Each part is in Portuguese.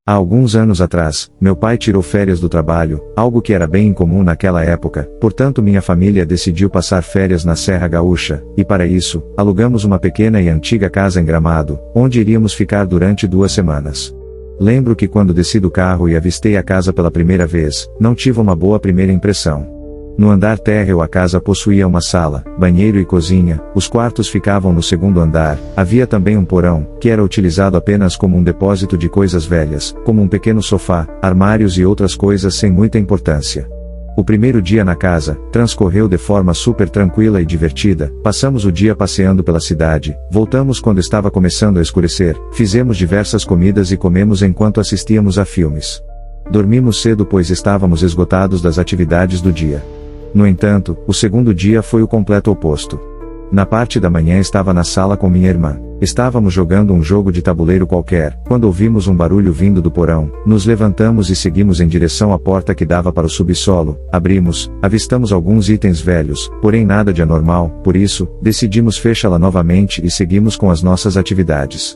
Há alguns anos atrás, meu pai tirou férias do trabalho, algo que era bem incomum naquela época, portanto minha família decidiu passar férias na Serra Gaúcha, e para isso, alugamos uma pequena e antiga casa em Gramado, onde iríamos ficar durante 2 semanas. Lembro que quando desci do carro e avistei a casa pela primeira vez, não tive uma boa primeira impressão. No andar térreo a casa possuía uma sala, banheiro e cozinha, os quartos ficavam no 2º andar, havia também um porão, que era utilizado apenas como um depósito de coisas velhas, como um pequeno sofá, armários e outras coisas sem muita importância. O primeiro dia na casa, transcorreu de forma super tranquila e divertida, passamos o dia passeando pela cidade, voltamos quando estava começando a escurecer, fizemos diversas comidas e comemos enquanto assistíamos a filmes. Dormimos cedo pois estávamos esgotados das atividades do dia. No entanto, o segundo dia foi o completo oposto. Na parte da manhã estava na sala com minha irmã. Estávamos jogando um jogo de tabuleiro qualquer, quando ouvimos um barulho vindo do porão, nos levantamos e seguimos em direção à porta que dava para o subsolo, abrimos, avistamos alguns itens velhos, porém nada de anormal, por isso, decidimos fechá-la novamente e seguimos com as nossas atividades.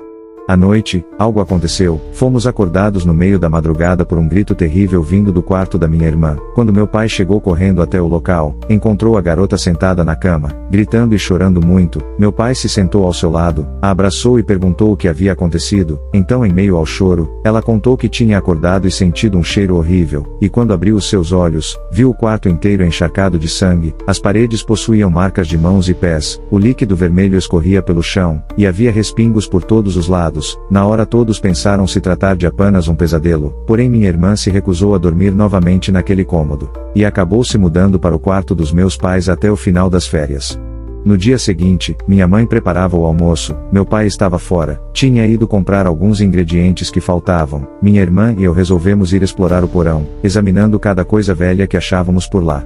À noite, algo aconteceu, fomos acordados no meio da madrugada por um grito terrível vindo do quarto da minha irmã. Quando meu pai chegou correndo até o local, encontrou a garota sentada na cama, gritando e chorando muito. Meu pai se sentou ao seu lado, a abraçou e perguntou o que havia acontecido. Então, em meio ao choro, ela contou que tinha acordado e sentido um cheiro horrível, e quando abriu os seus olhos, viu o quarto inteiro encharcado de sangue, as paredes possuíam marcas de mãos e pés, o líquido vermelho escorria pelo chão, e havia respingos por todos os lados. Na hora todos pensaram se tratar de apenas um pesadelo, porém minha irmã se recusou a dormir novamente naquele cômodo, e acabou se mudando para o quarto dos meus pais até o final das férias. No dia seguinte, minha mãe preparava o almoço, meu pai estava fora, tinha ido comprar alguns ingredientes que faltavam, minha irmã e eu resolvemos ir explorar o porão, examinando cada coisa velha que achávamos por lá.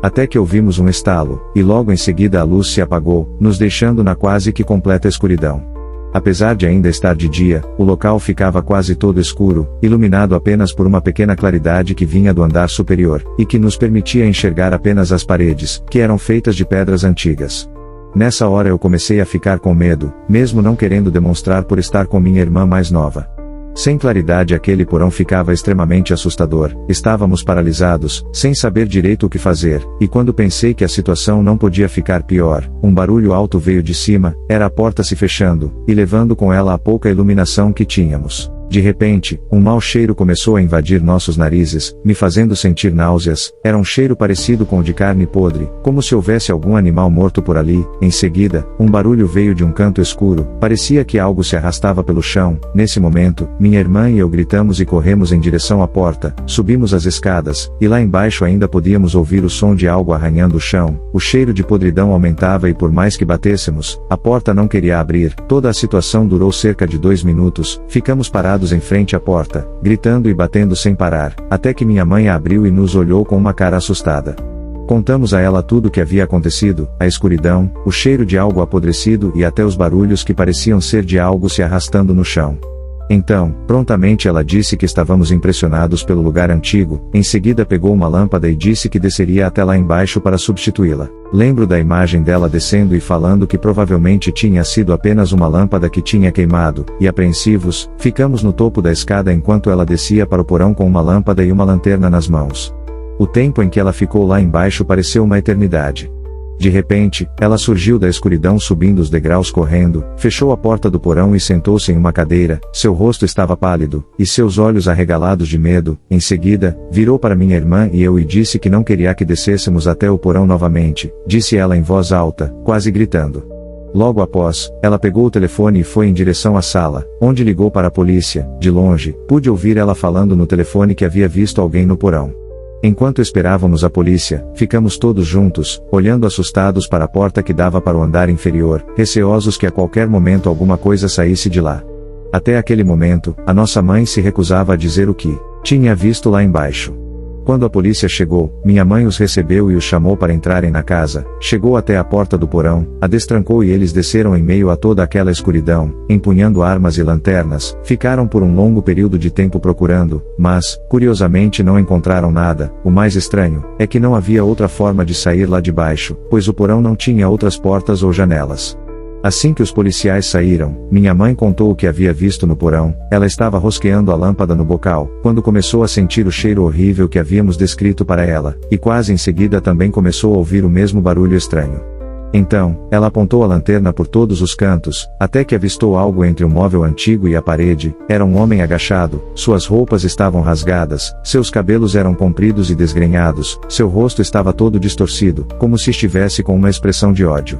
Até que ouvimos um estalo, e logo em seguida a luz se apagou, nos deixando na quase que completa escuridão. Apesar de ainda estar de dia, o local ficava quase todo escuro, iluminado apenas por uma pequena claridade que vinha do andar superior, e que nos permitia enxergar apenas as paredes, que eram feitas de pedras antigas. Nessa hora eu comecei a ficar com medo, mesmo não querendo demonstrar por estar com minha irmã mais nova. Sem claridade aquele porão ficava extremamente assustador, estávamos paralisados, sem saber direito o que fazer, e quando pensei que a situação não podia ficar pior, um barulho alto veio de cima, era a porta se fechando, e levando com ela a pouca iluminação que tínhamos. De repente, um mau cheiro começou a invadir nossos narizes, me fazendo sentir náuseas. Era um cheiro parecido com o de carne podre, como se houvesse algum animal morto por ali. Em seguida, um barulho veio de um canto escuro, parecia que algo se arrastava pelo chão. Nesse momento, minha irmã e eu gritamos e corremos em direção à porta, subimos as escadas, e lá embaixo ainda podíamos ouvir o som de algo arranhando o chão. O cheiro de podridão aumentava e por mais que batêssemos, a porta não queria abrir. Toda a situação durou cerca de 2 minutos, ficamos parados em frente à porta, gritando e batendo sem parar, até que minha mãe a abriu e nos olhou com uma cara assustada. Contamos a ela tudo o que havia acontecido, a escuridão, o cheiro de algo apodrecido e até os barulhos que pareciam ser de algo se arrastando no chão. Então, prontamente ela disse que estávamos impressionados pelo lugar antigo, em seguida pegou uma lâmpada e disse que desceria até lá embaixo para substituí-la. Lembro da imagem dela descendo e falando que provavelmente tinha sido apenas uma lâmpada que tinha queimado, e apreensivos, ficamos no topo da escada enquanto ela descia para o porão com uma lâmpada e uma lanterna nas mãos. O tempo em que ela ficou lá embaixo pareceu uma eternidade. De repente, ela surgiu da escuridão subindo os degraus correndo, fechou a porta do porão e sentou-se em uma cadeira. Seu rosto estava pálido, e seus olhos arregalados de medo. Em seguida, virou para minha irmã e eu e disse que não queria que descêssemos até o porão novamente, disse ela em voz alta, quase gritando. Logo após, ela pegou o telefone e foi em direção à sala, onde ligou para a polícia. De longe, pude ouvir ela falando no telefone que havia visto alguém no porão. Enquanto esperávamos a polícia, ficamos todos juntos, olhando assustados para a porta que dava para o andar inferior, receosos que a qualquer momento alguma coisa saísse de lá. Até aquele momento, a nossa mãe se recusava a dizer o que tinha visto lá embaixo. Quando a polícia chegou, minha mãe os recebeu e os chamou para entrarem na casa, chegou até a porta do porão, a destrancou e eles desceram em meio a toda aquela escuridão, empunhando armas e lanternas, ficaram por um longo período de tempo procurando, mas, curiosamente não encontraram nada. O mais estranho, é que não havia outra forma de sair lá de baixo, pois o porão não tinha outras portas ou janelas. Assim que os policiais saíram, minha mãe contou o que havia visto no porão. Ela estava rosqueando a lâmpada no bocal, quando começou a sentir o cheiro horrível que havíamos descrito para ela, e quase em seguida também começou a ouvir o mesmo barulho estranho. Então, ela apontou a lanterna por todos os cantos, até que avistou algo entre o móvel antigo e a parede. Era um homem agachado, suas roupas estavam rasgadas, seus cabelos eram compridos e desgrenhados, seu rosto estava todo distorcido, como se estivesse com uma expressão de ódio.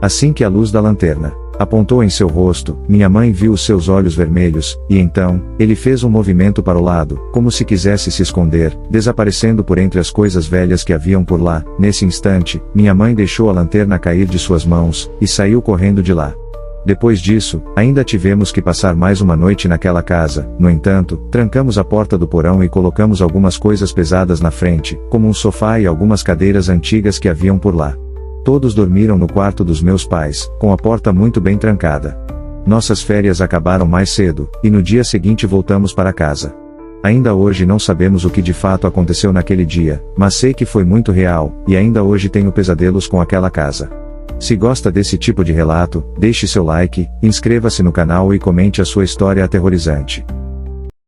Assim que a luz da lanterna apontou em seu rosto, minha mãe viu os seus olhos vermelhos, e então, ele fez um movimento para o lado, como se quisesse se esconder, desaparecendo por entre as coisas velhas que haviam por lá. Nesse instante, minha mãe deixou a lanterna cair de suas mãos, e saiu correndo de lá. Depois disso, ainda tivemos que passar mais uma noite naquela casa. No entanto, trancamos a porta do porão e colocamos algumas coisas pesadas na frente, como um sofá e algumas cadeiras antigas que haviam por lá. Todos dormiram no quarto dos meus pais, com a porta muito bem trancada. Nossas férias acabaram mais cedo, e no dia seguinte voltamos para casa. Ainda hoje não sabemos o que de fato aconteceu naquele dia, mas sei que foi muito real, e ainda hoje tenho pesadelos com aquela casa. Se gosta desse tipo de relato, deixe seu like, inscreva-se no canal e comente a sua história aterrorizante.